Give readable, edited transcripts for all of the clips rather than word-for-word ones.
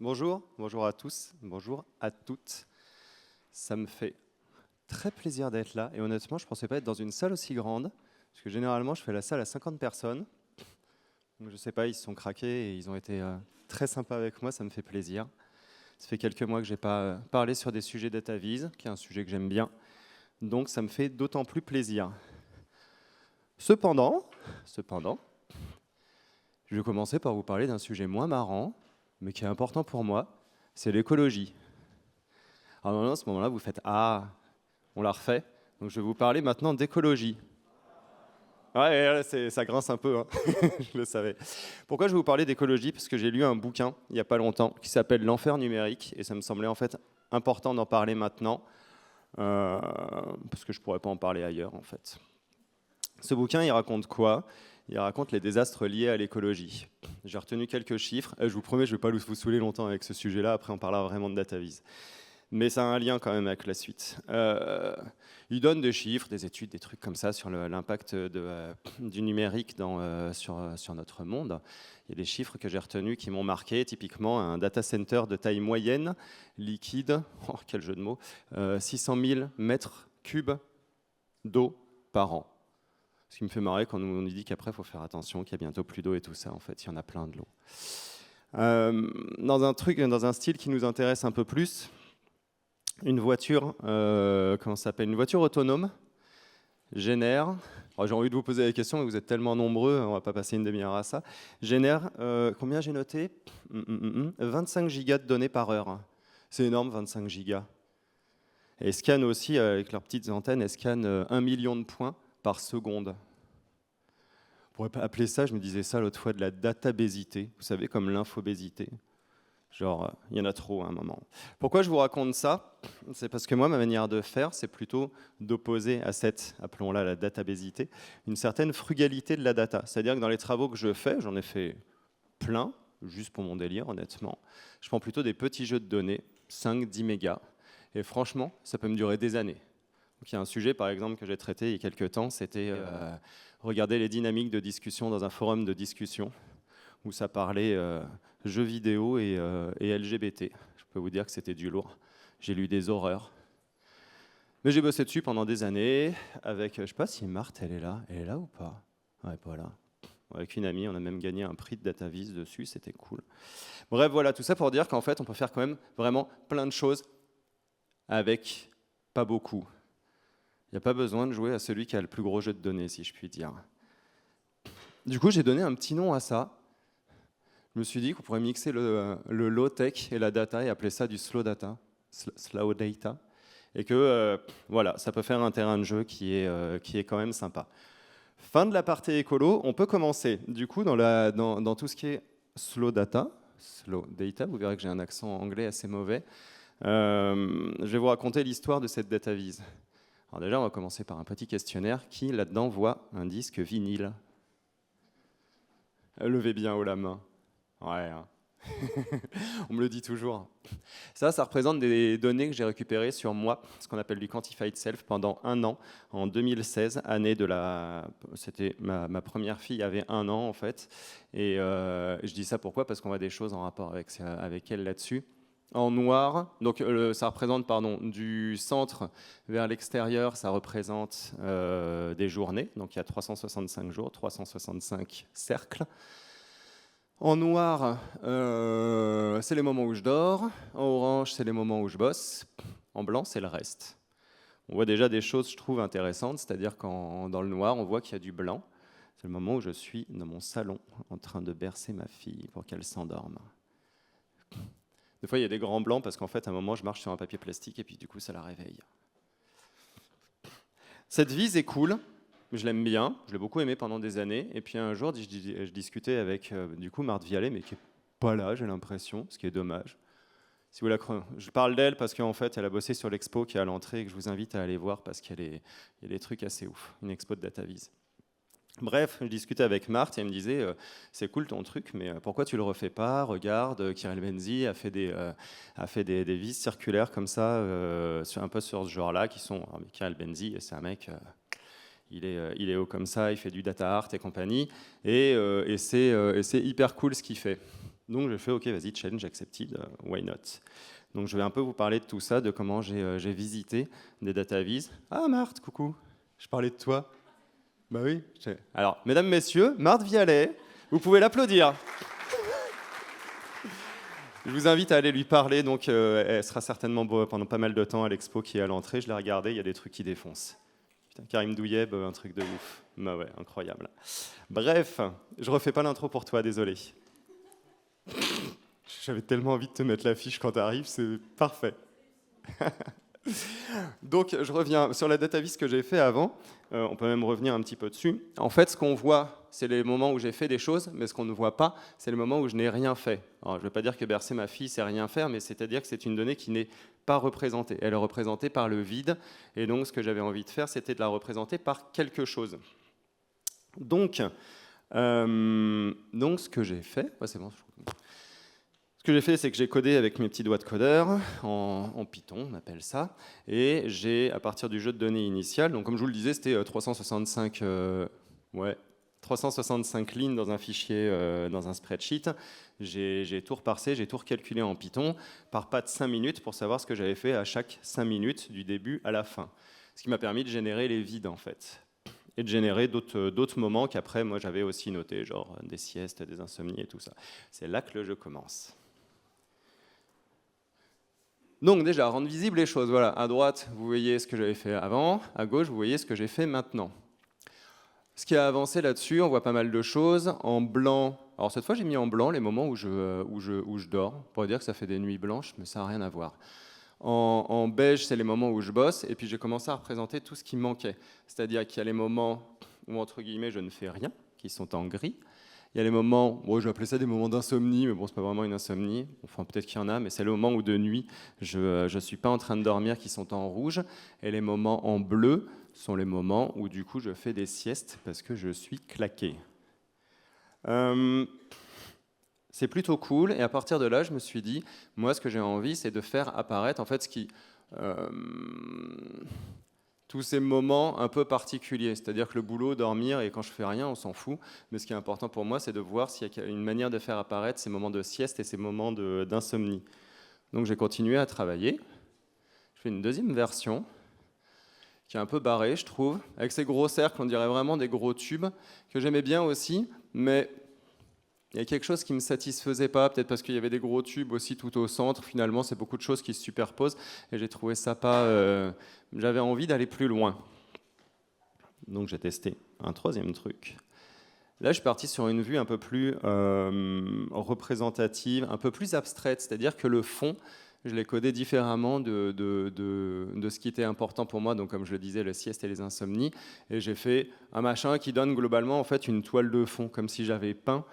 Bonjour, bonjour à tous, bonjour à toutes. Ça me fait très plaisir d'être là et honnêtement, je ne pensais pas être dans une salle aussi grande parce que généralement, je fais la salle à 50 personnes. Donc, je ne sais pas, ils se sont craqués et ils ont été très sympas avec moi, ça me fait plaisir. Ça fait quelques mois que je n'ai pas parlé sur des sujets DataVis, qui est un sujet que j'aime bien, donc ça me fait d'autant plus plaisir. Cependant, je vais commencer par vous parler d'un sujet moins marrant, mais qui est important pour moi, c'est l'écologie. Alors maintenant, à ce moment-là, vous faites « Ah, on l'a refait ». Donc je vais vous parler maintenant d'écologie. Ouais, ça grince un peu, hein. Je le savais. Pourquoi je vais vous parler d'écologie? Parce que j'ai lu un bouquin, il n'y a pas longtemps, qui s'appelle «L'enfer numérique», et ça me semblait en fait important d'en parler maintenant, parce que je ne pourrais pas en parler ailleurs, en fait. Ce bouquin, il raconte quoi? Il raconte les désastres liés à l'écologie. J'ai retenu quelques chiffres, et je vous promets, je ne vais pas vous saouler longtemps avec ce sujet-là, après on parlera vraiment de DataVis. Mais ça a un lien quand même avec la suite. Il donne des chiffres, des études, des trucs comme ça sur l'impact du numérique sur notre monde. Il y a des chiffres que j'ai retenus qui m'ont marqué. Typiquement, un data center de taille moyenne, liquide, oh, quel jeu de mots, 600 000 mètres cubes d'eau par an. Ce qui me fait marrer quand on nous dit qu'après, il faut faire attention, qu'il y a bientôt plus d'eau et tout ça. En fait, il y en a plein de l'eau. Dans un style qui nous intéresse un peu plus, une voiture, comment ça s'appelle, une voiture autonome génère, j'ai envie de vous poser la question, mais vous êtes tellement nombreux, on va pas passer une demi-heure à ça, génère, combien j'ai noté 25 gigas de données par heure. C'est énorme, 25 gigas. Et scanne aussi, avec leurs petites antennes, elles scannent 1 million de points par seconde. On pourrait pas appeler ça, je me disais ça l'autre fois, de la databésité, vous savez, comme l'infobésité. Genre, il y en a trop à un moment. Pourquoi je vous raconte ça? C'est parce que moi, ma manière de faire, c'est plutôt d'opposer à cette, appelons-la la databésité, une certaine frugalité de la data. C'est-à-dire que dans les travaux que je fais, j'en ai fait plein, juste pour mon délire, honnêtement. Je prends plutôt des petits jeux de données, 5-10 mégas, et franchement, ça peut me durer des années. Donc, il y a un sujet, par exemple, que j'ai traité il y a quelques temps, c'était regarder les dynamiques de discussion dans un forum de discussion, où ça parlait jeux vidéo et LGBT. Je peux vous dire que c'était du lourd. J'ai lu des horreurs. Mais j'ai bossé dessus pendant des années avec, je ne sais pas si Marthe, elle est là. Elle est là ou pas? Ouais, pas là. Avec une amie, on a même gagné un prix de DataVis dessus, c'était cool. Bref, voilà, tout ça pour dire qu'en fait, on peut faire quand même vraiment plein de choses avec pas beaucoup. Il n'y a pas besoin de jouer à celui qui a le plus gros jeu de données, si je puis dire. Du coup, j'ai donné un petit nom à ça. Je me suis dit qu'on pourrait mixer le low-tech et la data et appeler ça du slow data, et que voilà, ça peut faire un terrain de jeu qui est quand même sympa. Fin de la partie écolo, on peut commencer. Du coup, dans tout ce qui est slow data, vous verrez que j'ai un accent anglais assez mauvais, je vais vous raconter l'histoire de cette DataVis. Alors déjà, on va commencer par un petit questionnaire. Qui, là-dedans, voit un disque vinyle? Levez bien haut la main. Ouais, hein. On me le dit toujours. Ça représente des données que j'ai récupérées sur moi, ce qu'on appelle du Quantified Self, pendant 1 an, en 2016, année de la... C'était ma première fille avait 1 an, en fait. Et je dis ça pourquoi? Parce qu'on voit des choses en rapport avec elle là-dessus. En noir, donc ça représente, du centre vers l'extérieur, ça représente des journées. Donc il y a 365 jours, 365 cercles. En noir, c'est les moments où je dors. En orange, c'est les moments où je bosse. En blanc, c'est le reste. On voit déjà des choses, je trouve, intéressantes. C'est-à-dire qu'en dans le noir, on voit qu'il y a du blanc. C'est le moment où je suis dans mon salon en train de bercer ma fille pour qu'elle s'endorme. Des fois, il y a des grands blancs parce qu'en fait, à un moment, je marche sur un papier plastique et puis du coup, ça la réveille. Cette vise est cool. Je l'aime bien, je l'ai beaucoup aimé pendant des années. Et puis un jour, je discutais avec du coup Marthe Vialet, mais qui n'est pas là, j'ai l'impression, ce qui est dommage. Si vous je parle d'elle parce qu'en fait, elle a bossé sur l'expo qui est à l'entrée et que je vous invite à aller voir parce qu'il y a des trucs assez ouf, une expo de DataVis. Bref, je discutais avec Marthe et elle me disait c'est cool ton truc, mais pourquoi tu le refais pas? Regarde, Kirel Benzi a fait des vis circulaires comme ça, un peu sur ce genre-là, qui sont... mais Kirel Benzi, c'est un mec... il est haut comme ça, il fait du data art et compagnie, et c'est hyper cool ce qu'il fait. Donc j'ai fait OK, vas-y, change accepted, why not. Donc je vais un peu vous parler de tout ça, de comment j'ai visité des data viz. Ah Marthe, coucou, je parlais de toi. Bah oui. Alors, mesdames, messieurs, Marthe Vialet, vous pouvez l'applaudir. Je vous invite à aller lui parler, donc elle sera certainement pendant pas mal de temps à l'expo qui est à l'entrée. Je l'ai regardé, il y a des trucs qui défoncent. Putain, Karim Douieb, un truc de ouf. Bah ouais, incroyable. Bref, je refais pas l'intro pour toi, désolé. J'avais tellement envie de te mettre l'affiche quand tu arrives, c'est parfait. Donc, je reviens sur la data viz que j'ai fait avant. On peut même revenir un petit peu dessus. En fait, ce qu'on voit, c'est les moments où j'ai fait des choses, mais ce qu'on ne voit pas, c'est les moments où je n'ai rien fait. Alors, je ne veux pas dire que bercer ma fille, c'est rien faire, mais c'est-à-dire que c'est une donnée qui n'est pas représentée. Elle est représentée par le vide, et donc ce que j'avais envie de faire, c'était de la représenter par quelque chose. Donc ce que j'ai fait, ouais, c'est bon. Ce que j'ai fait, c'est que j'ai codé avec mes petits doigts de codeur, en Python, on appelle ça, et j'ai, à partir du jeu de données initial, donc comme je vous le disais, c'était 365 lignes dans un fichier, dans un spreadsheet. J'ai tout reparsé, j'ai tout recalculé en Python, par pas de 5 minutes, pour savoir ce que j'avais fait à chaque 5 minutes, du début à la fin. Ce qui m'a permis de générer les vides, en fait, et de générer d'autres moments qu'après, moi, j'avais aussi notés, genre des siestes, des insomnies et tout ça. C'est là que le jeu commence. Donc déjà, rendre visibles les choses. Voilà, à droite, vous voyez ce que j'avais fait avant. À gauche, vous voyez ce que j'ai fait maintenant. Ce qui a avancé là-dessus, on voit pas mal de choses. En blanc, alors cette fois, j'ai mis en blanc les moments où je dors. On pourrait dire que ça fait des nuits blanches, mais ça n'a rien à voir. En beige, c'est les moments où je bosse. Et puis j'ai commencé à représenter tout ce qui manquait. C'est-à-dire qu'il y a les moments où, entre guillemets, je ne fais rien, qui sont en gris. Il y a les moments, bon, je vais appeler ça des moments d'insomnie, mais bon, c'est pas vraiment une insomnie. Enfin, peut-être qu'il y en a, mais c'est le moment où de nuit, je ne suis pas en train de dormir, qui sont en rouge. Et les moments en bleu sont les moments où, du coup, je fais des siestes parce que je suis claqué. C'est plutôt cool. Et à partir de là, je me suis dit, moi, ce que j'ai envie, c'est de faire apparaître, en fait, ce qui... tous ces moments un peu particuliers, c'est-à-dire que le boulot, dormir et quand je fais rien, on s'en fout. Mais ce qui est important pour moi, c'est de voir s'il y a une manière de faire apparaître ces moments de sieste et ces moments d'insomnie. Donc j'ai continué à travailler. Je fais une deuxième version qui est un peu barrée, je trouve, avec ces gros cercles, on dirait vraiment des gros tubes, que j'aimais bien aussi, mais il y a quelque chose qui ne me satisfaisait pas, peut-être parce qu'il y avait des gros tubes aussi tout au centre. Finalement, c'est beaucoup de choses qui se superposent et j'ai trouvé ça pas... J'avais envie d'aller plus loin. Donc j'ai testé un troisième truc. Là, je suis parti sur une vue un peu plus représentative, un peu plus abstraite, c'est-à-dire que le fond, je l'ai codé différemment de ce qui était important pour moi, donc comme je le disais, le sieste et les insomnies, et j'ai fait un machin qui donne globalement en fait une toile de fond, comme si j'avais peint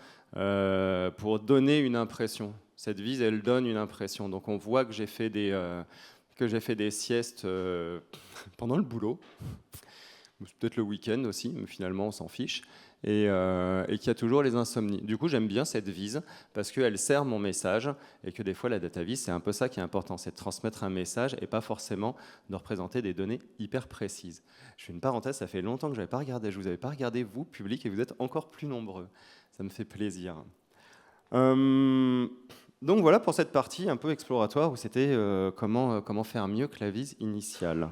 pour donner une impression. Cette vise, elle donne une impression, donc on voit que j'ai fait des siestes pendant le boulot, peut-être le week-end aussi, mais finalement on s'en fiche, et qu'il y a toujours les insomnies. Du coup, j'aime bien cette vise parce qu'elle sert mon message et que des fois, la data vise, c'est un peu ça qui est important, c'est de transmettre un message et pas forcément de représenter des données hyper précises. Je fais une parenthèse, ça fait longtemps que je n'avais pas regardé, je vous avais pas regardé, vous, public, et vous êtes encore plus nombreux. Ça me fait plaisir. Donc voilà pour cette partie un peu exploratoire où c'était comment faire mieux que la vise initiale.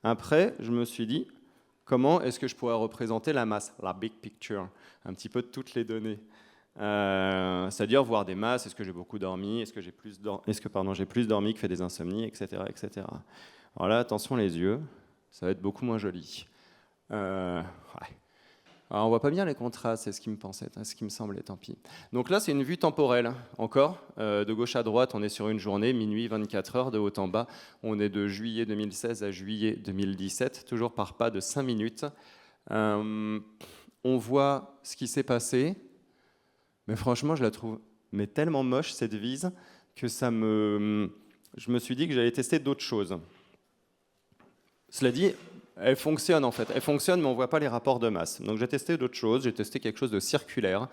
Après, je me suis dit, comment est-ce que je pourrais représenter la masse, la big picture, un petit peu de toutes les données, c'est-à-dire voir des masses, est-ce que j'ai beaucoup dormi, est-ce que j'ai plus dormi que fait des insomnies, etc., etc. Alors là, attention les yeux, ça va être beaucoup moins joli. Ouais. Alors on voit pas bien les contrastes, c'est ce qui me semblait, tant pis. Donc là, c'est une vue temporelle, encore. De gauche à droite, on est sur une journée, minuit, 24 heures, de haut en bas. On est de juillet 2016 à juillet 2017, toujours par pas de 5 minutes. On voit ce qui s'est passé, mais franchement, je la trouve tellement moche, cette vise, que je me suis dit que j'allais tester d'autres choses. Cela dit, elle fonctionne en fait, mais on ne voit pas les rapports de masse. Donc j'ai testé d'autres choses, j'ai testé quelque chose de circulaire.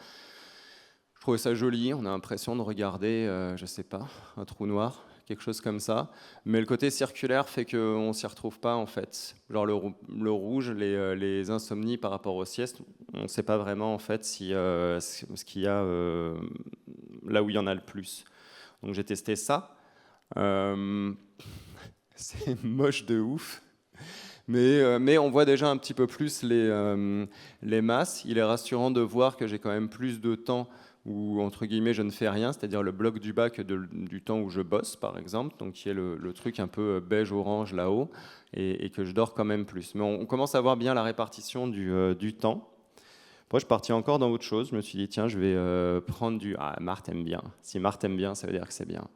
Je trouvais ça joli, on a l'impression de regarder, je sais pas, un trou noir quelque chose comme ça. Mais le côté circulaire fait qu'on ne s'y retrouve pas en fait. Genre le rouge, les insomnies par rapport aux siestes, on ne sait pas vraiment en fait ce qu'il y a là où il y en a le plus. Donc j'ai testé ça. C'est moche de ouf. Mais on voit déjà un petit peu plus les masses. Il est rassurant de voir que j'ai quand même plus de temps où, entre guillemets, je ne fais rien, c'est-à-dire le bloc du bas que du temps où je bosse, par exemple, donc qui est le truc un peu beige-orange là-haut, et que je dors quand même plus. Mais on commence à voir bien la répartition du temps. Après, je suis parti encore dans autre chose. Je me suis dit, tiens, je vais prendre du... Ah, Marthe aime bien. Si Marthe aime bien, ça veut dire que c'est bien.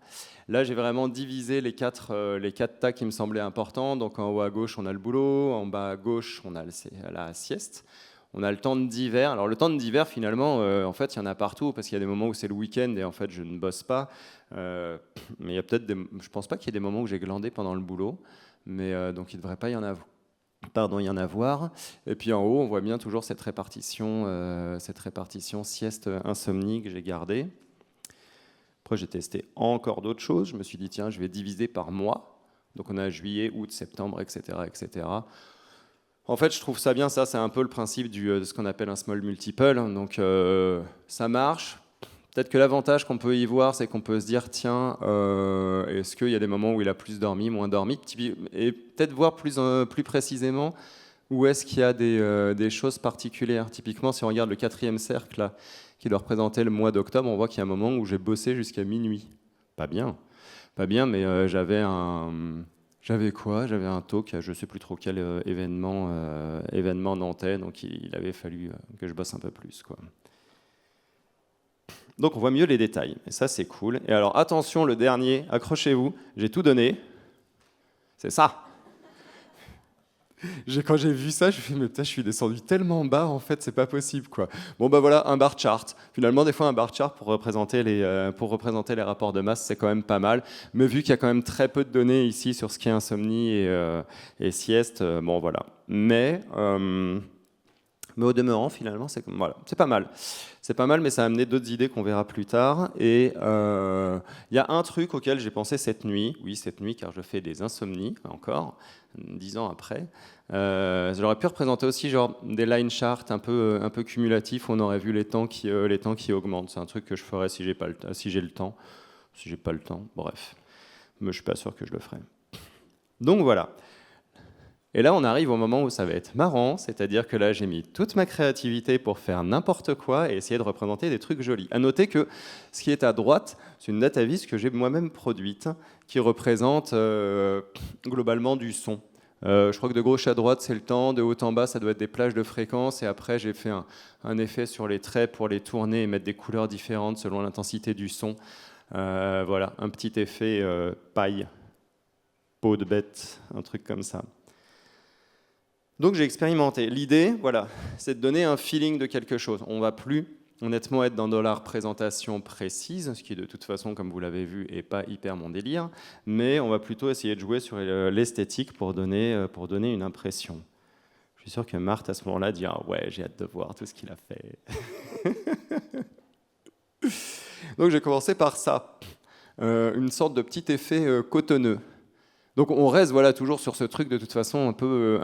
Là, j'ai vraiment divisé les quatre tas qui me semblaient importants. Donc, en haut à gauche, on a le boulot. En bas à gauche, on a la sieste. On a le temps d'hiver. Alors, le temps d'hiver, finalement, en fait, il y en a partout parce qu'il y a des moments où c'est le week-end et en fait, je ne bosse pas. Mais il y a peut-être je pense pas qu'il y ait des moments où j'ai glandé pendant le boulot. Mais donc, il ne devrait pas y en avoir. Et puis en haut, on voit bien toujours cette répartition sieste insomnie que j'ai gardée. Après, j'ai testé encore d'autres choses. Je me suis dit, tiens, je vais diviser par mois. Donc on a juillet, août, septembre, etc., etc. En fait, je trouve ça bien. Ça, c'est un peu le principe de ce qu'on appelle un small multiple. Donc ça marche. Peut-être que l'avantage qu'on peut y voir, c'est qu'on peut se dire, tiens, est-ce qu'il y a des moments où il a plus dormi, moins dormi, et peut-être voir plus précisément où est-ce qu'il y a des choses particulières. Typiquement, si on regarde le 4e cercle, là, qui doit représenter le mois d'octobre, on voit qu'il y a un moment où j'ai bossé jusqu'à minuit. Pas bien, mais j'avais quoi? J'avais un talk, je ne sais plus trop quel événement nantais, donc il avait fallu que je bosse un peu plus, quoi. Donc on voit mieux les détails, et ça c'est cool. Et alors attention, le dernier, accrochez-vous, j'ai tout donné. C'est ça. Quand j'ai vu ça, je me suis dit, mais putain, je suis descendu tellement bas, en fait, c'est pas possible, quoi. Bon, bah voilà, un bar chart. Finalement, des fois, un bar chart pour représenter les rapports de masse, c'est quand même pas mal. Mais vu qu'il y a quand même très peu de données ici sur ce qui est insomnie et sieste, bon, voilà. Mais au demeurant, finalement, c'est pas mal. C'est pas mal, mais ça a amené d'autres idées qu'on verra plus tard. Et il y a un truc auquel j'ai pensé cette nuit, car je fais des insomnies, encore, 10 ans après. J'aurais pu représenter aussi genre, des line charts un peu cumulatifs, où on aurait vu les temps qui augmentent. C'est un truc que je ferais si j'ai le temps. Si j'ai pas le temps, bref. Mais je suis pas sûr que je le ferai. Donc voilà. Et là, on arrive au moment où ça va être marrant, c'est-à-dire que là, j'ai mis toute ma créativité pour faire n'importe quoi et essayer de représenter des trucs jolis. À noter que ce qui est à droite, c'est une datavis que j'ai moi-même produite, qui représente globalement du son. Je crois que de gauche à droite, c'est le temps, de haut en bas, ça doit être des plages de fréquences, et après, j'ai fait un effet sur les traits pour les tourner et mettre des couleurs différentes selon l'intensité du son. Voilà, un petit effet paille, peau de bête, un truc comme ça. Donc j'ai expérimenté. L'idée, voilà, c'est de donner un feeling de quelque chose. On ne va plus honnêtement être dans de la représentation précise, ce qui de toute façon, comme vous l'avez vu, n'est pas hyper mon délire, mais on va plutôt essayer de jouer sur l'esthétique pour donner une impression. Je suis sûr que Marthe, à ce moment-là, dira « Ouais, j'ai hâte de voir tout ce qu'il a fait. » Donc j'ai commencé par ça, une sorte de petit effet cotonneux. Donc on reste toujours sur ce truc de toute façon un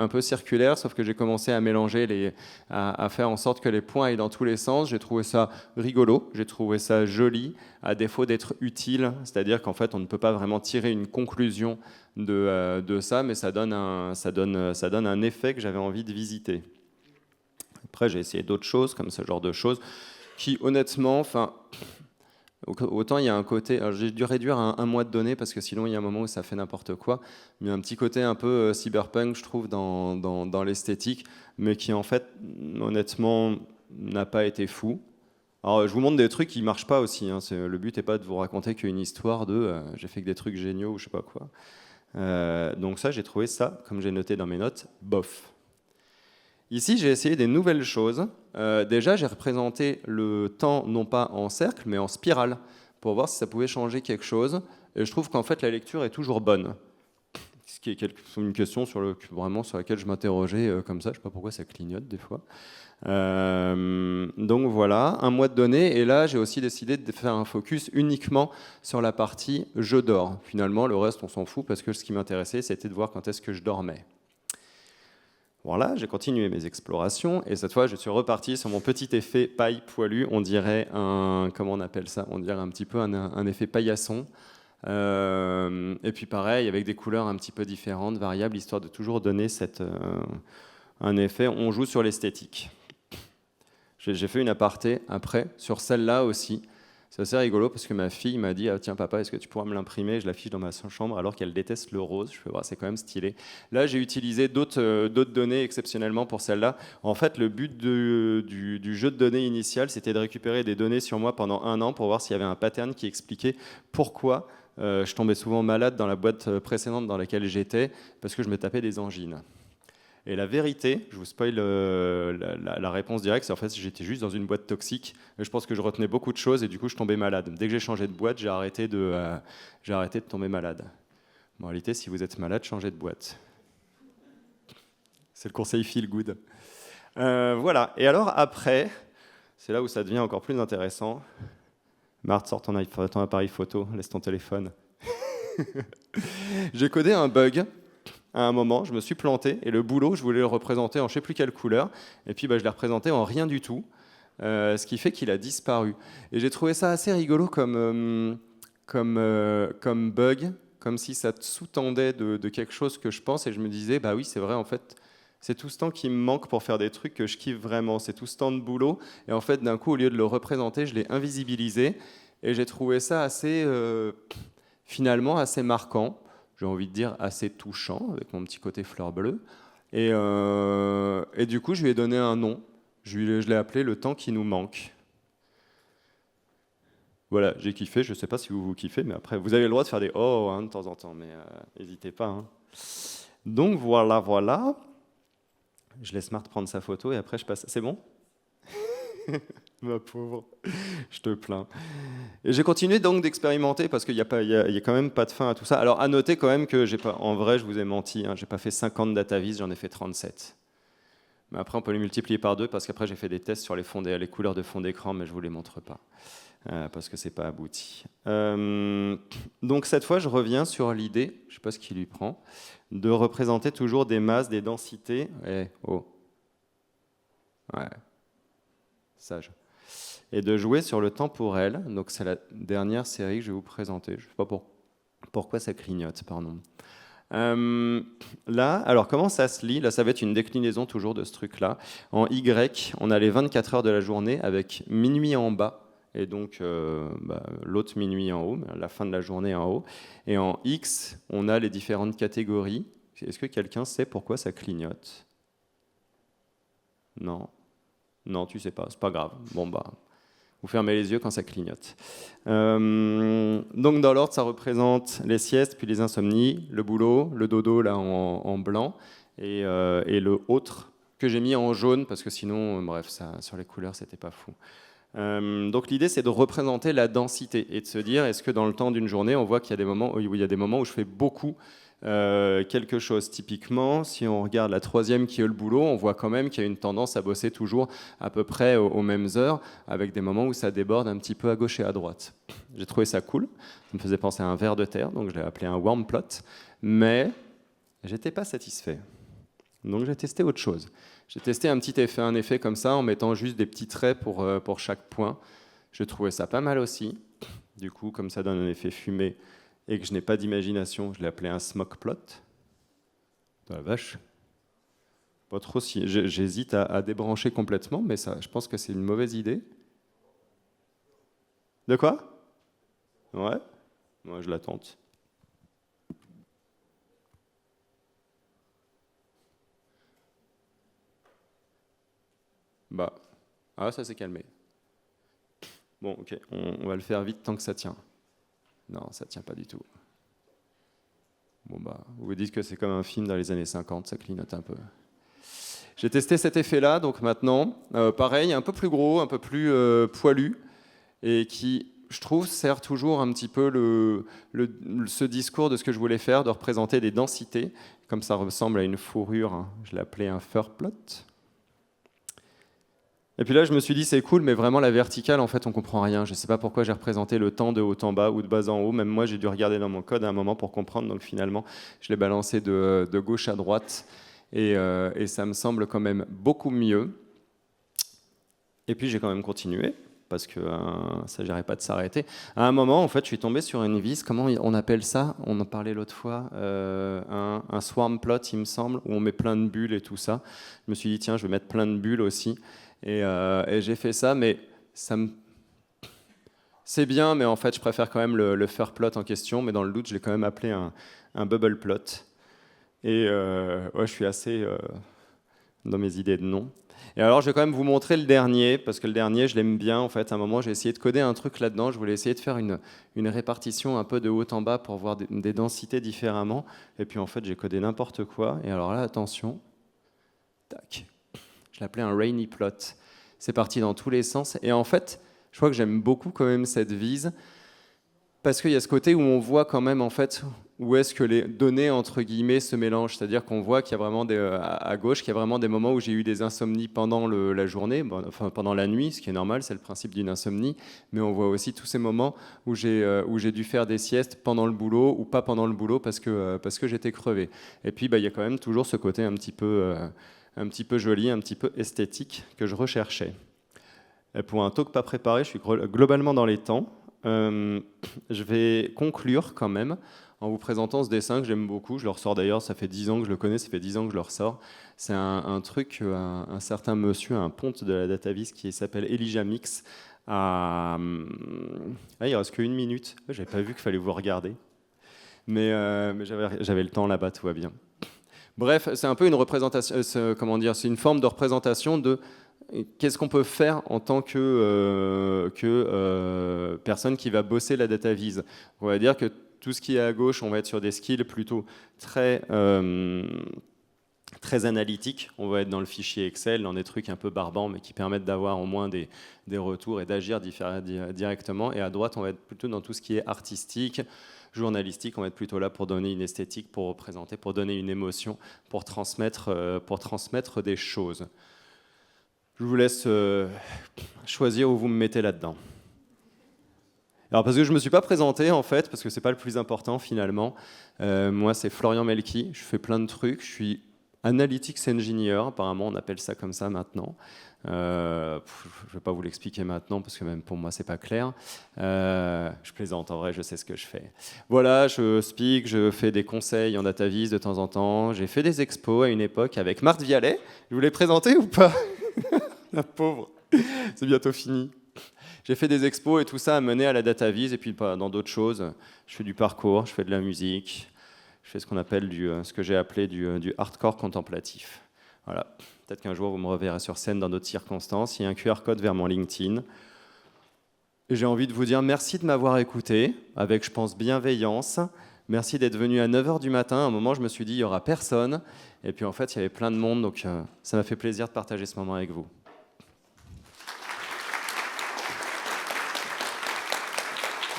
peu circulaire, sauf que j'ai commencé à mélanger, à faire en sorte que les points aillent dans tous les sens. J'ai trouvé ça rigolo, j'ai trouvé ça joli, à défaut d'être utile, c'est-à-dire qu'en fait on ne peut pas vraiment tirer une conclusion de ça, mais ça donne un effet que j'avais envie de visiter. Après j'ai essayé d'autres choses, comme ce genre de choses, qui honnêtement, autant il y a un côté, j'ai dû réduire un mois de données parce que sinon il y a un moment où ça fait n'importe quoi, mais il y a un petit côté un peu cyberpunk je trouve dans l'esthétique, mais qui en fait honnêtement n'a pas été fou. Alors je vous montre des trucs qui marchent pas aussi, hein. Le but n'est pas de vous raconter qu'une histoire de j'ai fait que des trucs géniaux ou je sais pas quoi. Donc ça j'ai trouvé ça, comme j'ai noté dans mes notes, bof. Ici, j'ai essayé des nouvelles choses. Déjà, j'ai représenté le temps, non pas en cercle, mais en spirale, pour voir si ça pouvait changer quelque chose. Et je trouve qu'en fait, la lecture est toujours bonne. ce qui est une question vraiment sur laquelle je m'interrogeais comme ça. Je ne sais pas pourquoi ça clignote des fois. Donc voilà, un mois de données. Et là, j'ai aussi décidé de faire un focus uniquement sur la partie je dors. Finalement, le reste, on s'en fout parce que ce qui m'intéressait, c'était de voir quand est-ce que je dormais. Voilà, j'ai continué mes explorations et cette fois, je suis reparti sur mon petit effet paille poilu. On dirait comment on appelle ça? On dirait un petit peu un effet paillasson. Et puis pareil, avec des couleurs un petit peu différentes, variables, histoire de toujours donner un effet. On joue sur l'esthétique. J'ai fait une aparté après sur celle-là aussi. C'est assez rigolo parce que ma fille m'a dit tiens papa, est-ce que tu pourras me l'imprimer? Je l'affiche dans ma chambre alors qu'elle déteste le rose. Je fais c'est quand même stylé. Là j'ai utilisé d'autres données exceptionnellement pour celle-là. En fait le but du jeu de données initial c'était de récupérer des données sur moi pendant 1 an pour voir s'il y avait un pattern qui expliquait pourquoi je tombais souvent malade dans la boîte précédente dans laquelle j'étais parce que je me tapais des angines. Et la vérité, je vous spoil la réponse directe, c'est en fait j'étais juste dans une boîte toxique. Et je pense que je retenais beaucoup de choses et du coup je tombais malade. Dès que j'ai changé de boîte, j'ai arrêté de tomber malade. En réalité, si vous êtes malade, changez de boîte. C'est le conseil feel good. Voilà. Et alors après, c'est là où ça devient encore plus intéressant. Marthe, sors ton appareil photo, laisse ton téléphone. J'ai codé un bug. À un moment, je me suis planté et le boulot, je voulais le représenter en je ne sais plus quelle couleur. Et puis, je l'ai représenté en rien du tout, ce qui fait qu'il a disparu. Et j'ai trouvé ça assez rigolo comme bug, comme si ça sous-tendait de quelque chose que je pense. Et je me disais, oui, c'est vrai, en fait, c'est tout ce temps qui me manque pour faire des trucs que je kiffe vraiment. C'est tout ce temps de boulot. Et en fait, d'un coup, au lieu de le représenter, je l'ai invisibilisé. Et j'ai trouvé ça finalement assez marquant. J'ai envie de dire assez touchant, avec mon petit côté fleur bleue. Et du coup, je lui ai donné un nom. Je l'ai appelé Le temps qui nous manque. Voilà, j'ai kiffé. Je ne sais pas si vous kiffez, mais après, vous avez le droit de faire des « oh » de temps en temps, mais n'hésitez pas. Hein. Donc voilà. Je laisse Marthe prendre sa photo et après, je passe. C'est bon? Ma pauvre, je te plains. Et j'ai continué donc d'expérimenter parce qu'il y a quand même pas de fin à tout ça. Alors à noter quand même que en vrai, je vous ai menti, j'ai pas fait 50 datavis, j'en ai fait 37. Mais après, on peut les multiplier par 2 parce qu'après, j'ai fait des tests sur les couleurs de fond d'écran, mais je vous les montre pas parce que c'est pas abouti. Donc cette fois, je reviens sur l'idée, je sais pas ce qui lui prend, de représenter toujours des masses, des densités. Ouais. Sage. Et de jouer sur le temporel. Donc c'est la dernière série que je vais vous présenter. Je ne sais pas pourquoi ça clignote, pardon. Là, alors comment ça se lit? Là, ça va être une déclinaison toujours de ce truc-là. En Y, on a les 24 heures de la journée avec minuit en bas et donc l'autre minuit en haut, la fin de la journée en haut. Et en X, on a les différentes catégories. Est-ce que quelqu'un sait pourquoi ça clignote? Non, tu sais pas, c'est pas grave. Vous fermez les yeux quand ça clignote. Donc dans l'ordre, ça représente les siestes, puis les insomnies, le boulot, le dodo là en blanc, et le autre que j'ai mis en jaune parce que sinon, sur les couleurs, c'était pas fou. Donc l'idée, c'est de représenter la densité et de se dire, est-ce que dans le temps d'une journée, on voit qu'il y a des moments où je fais beaucoup quelque chose. Typiquement, si on regarde la troisième qui est le boulot, on voit quand même qu'il y a une tendance à bosser toujours à peu près aux mêmes heures, avec des moments où ça déborde un petit peu à gauche et à droite. J'ai trouvé ça cool, ça me faisait penser à un ver de terre, donc je l'ai appelé un worm plot, mais j'étais pas satisfait. Donc j'ai testé autre chose. J'ai testé un effet comme ça en mettant juste des petits traits pour chaque point. Je trouvais ça pas mal aussi. Du coup, comme ça donne un effet fumé, et que je n'ai pas d'imagination, je l'ai appelé un smoke plot. De la vache. Pas trop si. J'hésite à débrancher complètement, mais ça, je pense que c'est une mauvaise idée. De quoi? Ouais. Moi, je la tente. Ça s'est calmé. Bon, ok, on va le faire vite tant que ça tient. Non, ça tient pas du tout. Vous vous dites que c'est comme un film dans les années 50, ça clignote un peu. J'ai testé cet effet-là, donc maintenant, pareil, un peu plus gros, un peu plus poilu, et qui je trouve, sert toujours un petit peu ce discours de ce que je voulais faire, de représenter des densités, comme ça ressemble à une fourrure, hein, je l'ai appelé un fur plot. Et puis là, je me suis dit, c'est cool, mais vraiment, la verticale, en fait, on comprend rien. Je ne sais pas pourquoi j'ai représenté le temps de haut en bas ou de bas en haut. Même moi, j'ai dû regarder dans mon code à un moment pour comprendre. Donc finalement, je l'ai balancé de gauche à droite. Et ça me semble quand même beaucoup mieux. Et puis, j'ai quand même continué, parce que ça ne s'agirait pas de s'arrêter. À un moment, en fait, je suis tombé sur une vis. Comment on appelle ça? On en parlait l'autre fois. Un swarm plot, il me semble, où on met plein de bulles et tout ça. Je me suis dit, tiens, je vais mettre plein de bulles aussi. Et j'ai fait ça, mais c'est bien, mais en fait, je préfère quand même le fur plot en question. Mais dans le doute, je l'ai quand même appelé un bubble plot. Et ouais, je suis assez dans mes idées de nom. Et alors, je vais quand même vous montrer le dernier, parce que le dernier, je l'aime bien. En fait, à un moment, j'ai essayé de coder un truc là-dedans. Je voulais essayer de faire une répartition un peu de haut en bas pour voir des densités différemment. Et puis, en fait, j'ai codé n'importe quoi. Et alors là, attention. Tac. Je l'appelais un rainy plot. C'est parti dans tous les sens. Et en fait, je crois que j'aime beaucoup quand même cette vise, parce qu'il y a ce côté où on voit quand même en fait où est-ce que les données entre guillemets se mélangent. C'est-à-dire qu'on voit qu'il y a vraiment à gauche, qu'il y a vraiment des moments où j'ai eu des insomnies pendant la journée, enfin pendant la nuit, ce qui est normal, c'est le principe d'une insomnie. Mais on voit aussi tous ces moments où j'ai dû faire des siestes pendant le boulot ou pas pendant le boulot parce que j'étais crevé. Et puis il y a quand même toujours ce côté un petit peu joli, un petit peu esthétique que je recherchais. Et pour un talk pas préparé, je suis globalement dans les temps. Je vais conclure quand même en vous présentant ce dessin que j'aime beaucoup. Je le ressors d'ailleurs, ça fait 10 ans que je le connais, ça fait 10 ans que je le ressors. C'est un truc, un certain monsieur, un ponte de la DataVis qui s'appelle Elijah Mix. Il reste qu'une minute. J'avais pas vu qu'il fallait vous regarder. Mais j'avais le temps là-bas, tout va bien. Bref, c'est un peu une représentation, c'est une forme de représentation de qu'est-ce qu'on peut faire en tant que personne qui va bosser la data vise. On va dire que tout ce qui est à gauche, on va être sur des skills plutôt très analytiques. On va être dans le fichier Excel, dans des trucs un peu barbants, mais qui permettent d'avoir au moins des retours et d'agir directement. Et à droite, on va être plutôt dans tout ce qui est artistique, journalistique. On va être plutôt là pour donner une esthétique, pour représenter, pour donner une émotion, pour transmettre des choses. Je vous laisse choisir où vous me mettez là-dedans. Alors parce que je ne me suis pas présenté en fait, parce que ce n'est pas le plus important finalement. Moi c'est Florian Melki, je fais plein de trucs, je suis Analytics Engineer, apparemment on appelle ça comme ça maintenant. Je ne vais pas vous l'expliquer maintenant parce que même pour moi c'est pas clair. Je plaisante, en vrai je sais ce que je fais. Voilà, je speak, je fais des conseils en DataVis de temps en temps. J'ai fait des expos à une époque avec Marthe Vialet. Je vous l'ai présenté ou pas? La pauvre, c'est bientôt fini. J'ai fait des expos et tout ça à mener à la DataVis et puis dans d'autres choses. Je fais du parcours, je fais de la musique, je fais ce qu'on appelle ce que j'ai appelé du hardcore contemplatif. Voilà. Peut-être qu'un jour vous me reverrez sur scène dans d'autres circonstances. Il y a un QR code vers mon LinkedIn. Et j'ai envie de vous dire merci de m'avoir écouté, avec je pense bienveillance. Merci d'être venu à 9h du matin. À un moment, je me suis dit il n'y aura personne. Et puis en fait, il y avait plein de monde, donc ça m'a fait plaisir de partager ce moment avec vous.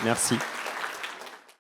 Merci.